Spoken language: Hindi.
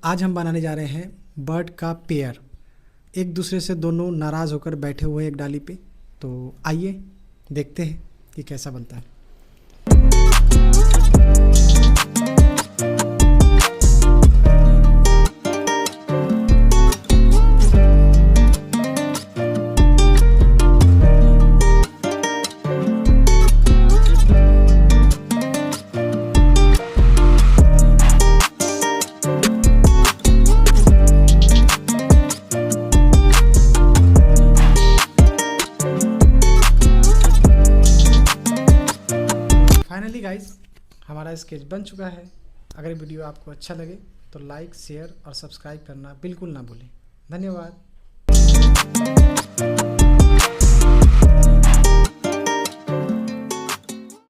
आज हम बनाने जा रहे हैं बर्ड का पेयर। एक दूसरे से दोनों नाराज़ होकर बैठे हुए हैं एक डाली पे। तो आइए देखते हैं कि कैसा बनता है। फाइनली गाइस, हमारा स्केच बन चुका है। अगर वीडियो आपको अच्छा लगे तो लाइक, शेयर और सब्सक्राइब करना बिल्कुल ना भूलें। धन्यवाद।